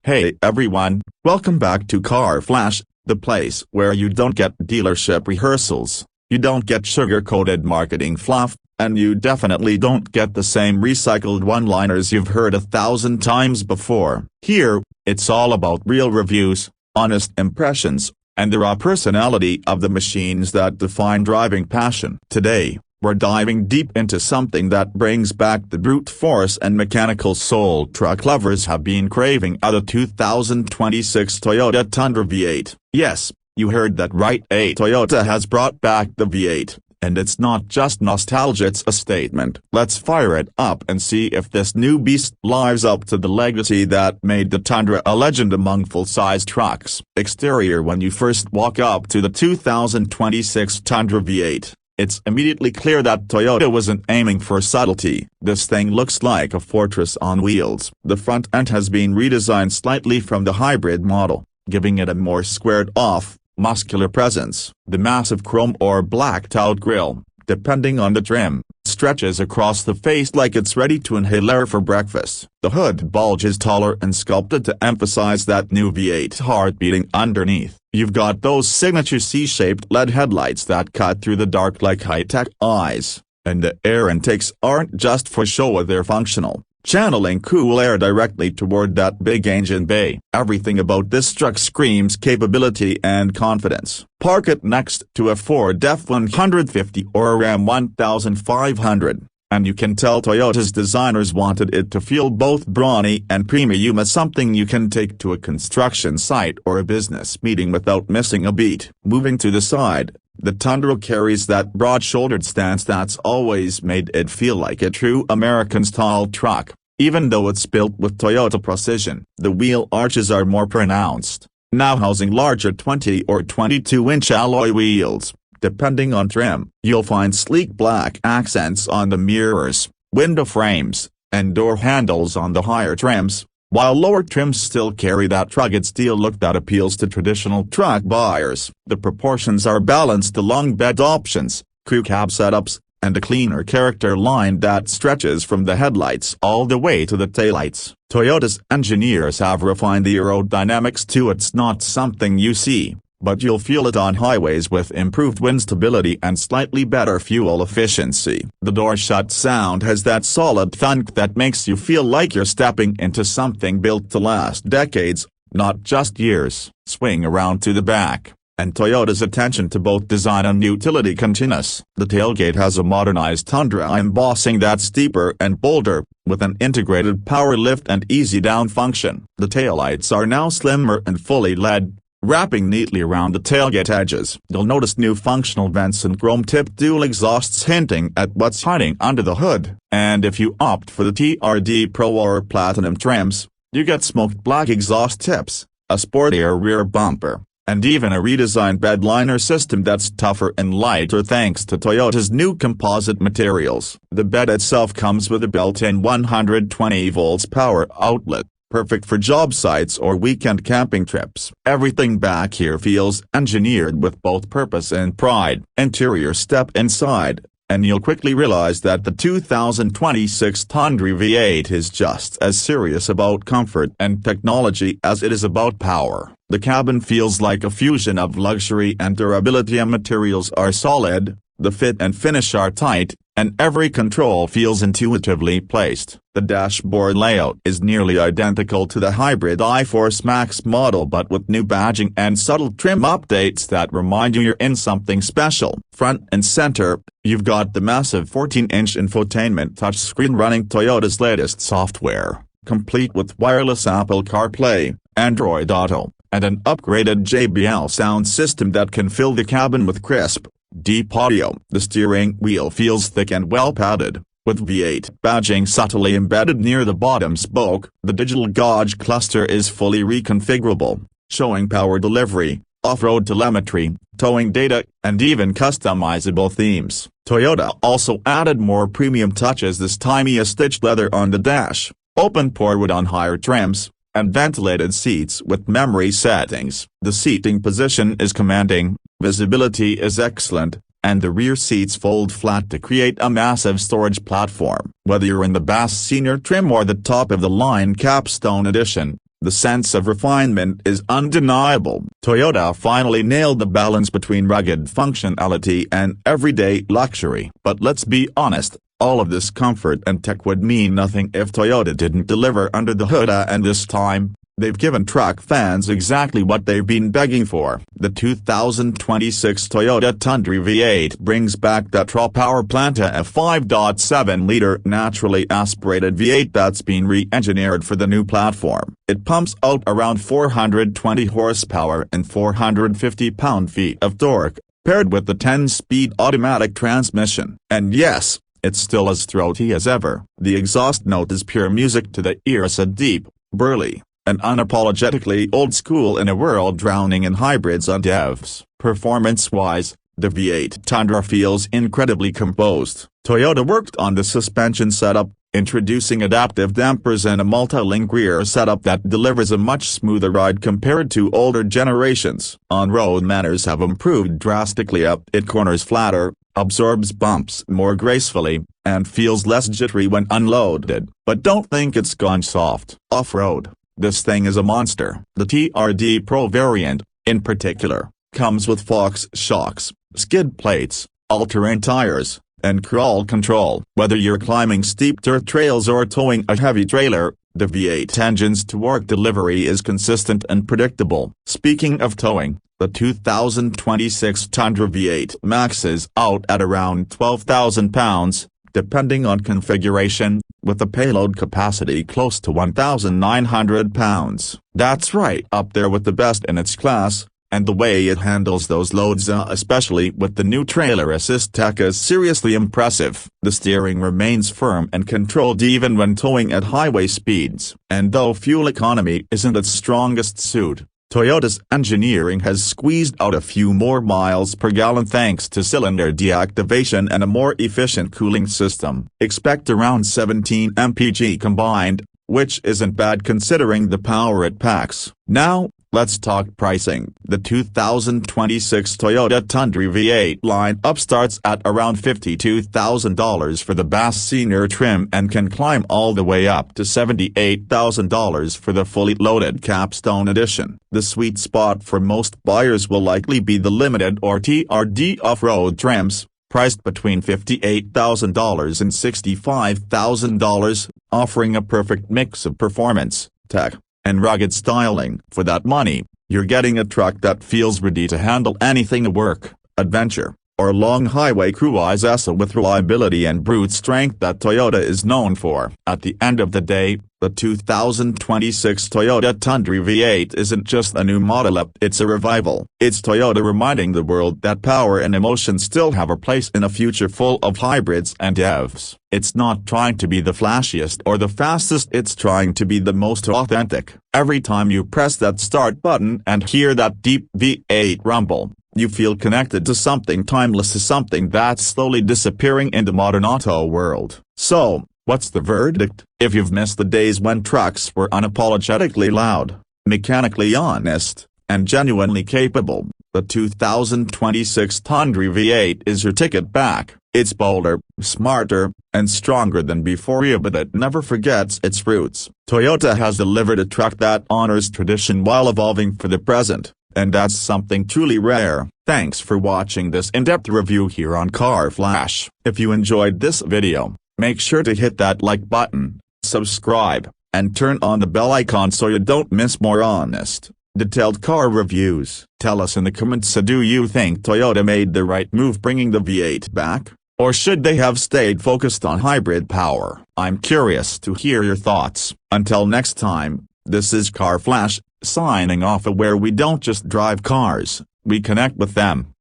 Hey everyone, welcome back to Car Flash, the place where you don't get dealership rehearsals, you don't get sugar-coated marketing fluff, and you definitely don't get the same recycled one-liners you've heard 1,000 times before. Here, it's all about real reviews, honest impressions, and the raw personality of the machines that define driving passion. Today, we're diving deep into something that brings back the brute force and mechanical soul truck lovers have been craving: the 2026 Toyota Tundra V8. Yes, you heard that right, Toyota has brought back the V8, and it's not just nostalgia, it's a statement. Let's fire it up and see if this new beast lives up to the legacy that made the Tundra a legend among full-size trucks. Exterior: when you first walk up to the 2026 Tundra V8, it's immediately clear that Toyota wasn't aiming for subtlety. This thing looks like a fortress on wheels. The front end has been redesigned slightly from the hybrid model, giving it a more squared-off, muscular presence. The massive chrome or blacked-out grille, depending on the trim, stretches across the face like it's ready to inhale air for breakfast. The hood bulge is taller and sculpted to emphasize that new V8 heart beating underneath. You've got those signature C-shaped LED headlights that cut through the dark like high-tech eyes, and the air intakes aren't just for show, they're functional, channeling cool air directly toward that big engine bay. Everything about this truck screams capability and confidence. Park it next to a Ford F-150 or a Ram 1500, and you can tell Toyota's designers wanted it to feel both brawny and premium, as something you can take to a construction site or a business meeting without missing a beat. Moving to the side, the Tundra carries that broad-shouldered stance that's always made it feel like a true American-style truck, even though it's built with Toyota precision. The wheel arches are more pronounced, now housing larger 20 or 22-inch alloy wheels. Depending on trim, you'll find sleek black accents on the mirrors, window frames, and door handles on the higher trims, while lower trims still carry that rugged steel look that appeals to traditional truck buyers. The proportions are balanced along bed options, crew cab setups, and a cleaner character line that stretches from the headlights all the way to the taillights. Toyota's engineers have refined the aerodynamics too. It's not something you see, but you'll feel it on highways with improved wind stability and slightly better fuel efficiency. The door shut sound has that solid thunk that makes you feel like you're stepping into something built to last decades, not just years. Swing around to the back, and Toyota's attention to both design and utility continues. The tailgate has a modernized Tundra embossing that's steeper and bolder, with an integrated power lift and easy down function. The taillights are now slimmer and fully LED, wrapping neatly around the tailgate edges. You'll notice new functional vents and chrome-tipped dual exhausts hinting at what's hiding under the hood. And if you opt for the TRD Pro or Platinum trims, you get smoked black exhaust tips, a sportier rear bumper, and even a redesigned bed liner system that's tougher and lighter thanks to Toyota's new composite materials. The bed itself comes with a built-in 120 volts power outlet, perfect for job sites or weekend camping trips. Everything back here feels engineered with both purpose and pride. Interior: step inside, and you'll quickly realize that the 2026 Tundra V8 is just as serious about comfort and technology as it is about power. The cabin feels like a fusion of luxury and durability, and materials are solid, the fit and finish are tight, and every control feels intuitively placed. The dashboard layout is nearly identical to the hybrid iForce Max model, but with new badging and subtle trim updates that remind you you're in something special. Front and center, you've got the massive 14-inch infotainment touchscreen running Toyota's latest software, complete with wireless Apple CarPlay, Android Auto, and an upgraded JBL sound system that can fill the cabin with crisp, deep audio. The steering wheel feels thick and well padded, with V8 badging subtly embedded near the bottom spoke. The digital gauge cluster is fully reconfigurable, showing power delivery, off-road telemetry, towing data, and even customizable themes. Toyota also added more premium touches this time: a stitched leather on the dash, open port wood on higher trims, and ventilated seats with memory settings. The seating position is commanding, visibility is excellent, and the rear seats fold flat to create a massive storage platform. Whether you're in the Bass Senior trim or the top-of-the-line Capstone edition, The sense of refinement is undeniable. Toyota finally nailed the balance between rugged functionality and everyday luxury. But let's be honest, all of this comfort and tech would mean nothing if Toyota didn't deliver under the hood, and this time, they've given truck fans exactly what they've been begging for. The 2026 Toyota Tundra V8 brings back that raw power plant, a 5.7-liter naturally aspirated V8 that's been re-engineered for the new platform. It pumps out around 420 horsepower and 450 pound-feet of torque, paired with the 10-speed automatic transmission. And yes, it's still as throaty as ever. The exhaust note is pure music to the ear, so deep, burly, and unapologetically old school in a world drowning in hybrids and EVs. Performance-wise, the V8 Tundra feels incredibly composed. Toyota worked on the suspension setup, introducing adaptive dampers and a multi-link rear setup that delivers a much smoother ride compared to older generations. On-road manners have improved drastically. It corners flatter, absorbs bumps more gracefully, and feels less jittery when unloaded. But don't think it's gone soft. Off-road, this thing is a monster. The TRD Pro variant, in particular, comes with Fox shocks, skid plates, all-terrain tires, and crawl control. Whether you're climbing steep dirt trails or towing a heavy trailer, the V8 engine's torque delivery is consistent and predictable. Speaking of towing, the 2026 Tundra V8 maxes out at around 12,000 pounds, depending on configuration, with a payload capacity close to 1,900 pounds. That's right up there with the best in its class, and the way it handles those loads, especially with the new trailer assist tech, is seriously impressive. The steering remains firm and controlled even when towing at highway speeds. And though fuel economy isn't its strongest suit, Toyota's engineering has squeezed out a few more miles per gallon thanks to cylinder deactivation and a more efficient cooling system. Expect around 17 mpg combined, which isn't bad considering the power it packs. Now, let's talk pricing. The 2026 Toyota Tundra V8 lineup starts at around $52,000 for the Bass Senior trim and can climb all the way up to $78,000 for the fully loaded Capstone Edition. The sweet spot for most buyers will likely be the Limited or TRD off-road trims, priced between $58,000 and $65,000, offering a perfect mix of performance, tech, and rugged styling. For that money, you're getting a truck that feels ready to handle anything at work, adventure, or long highway cruise, with reliability and brute strength that Toyota is known for. At the end of the day, the 2026 Toyota Tundra V8 isn't just a new model, it's a revival. It's Toyota reminding the world that power and emotion still have a place in a future full of hybrids and EVs. It's not trying to be the flashiest or the fastest, it's trying to be the most authentic. Every time you press that start button and hear that deep V8 rumble, you feel connected to something timeless, to something that's slowly disappearing in the modern auto world. So, what's the verdict? If you've missed the days when trucks were unapologetically loud, mechanically honest, and genuinely capable, the 2026 Tundra V8 is your ticket back. It's bolder, smarter, and stronger than before, but it never forgets its roots. Toyota has delivered a truck that honors tradition while evolving for the present, and that's something truly rare. Thanks for watching this in-depth review here on Car Flash. If you enjoyed this video, make sure to hit that like button, subscribe, and turn on the bell icon so you don't miss more honest, detailed car reviews. Tell us in the comments, do you think Toyota made the right move bringing the V8 back, or should they have stayed focused on hybrid power? I'm curious to hear your thoughts. Until next time, this is Car Flash, signing off, where we don't just drive cars, we connect with them.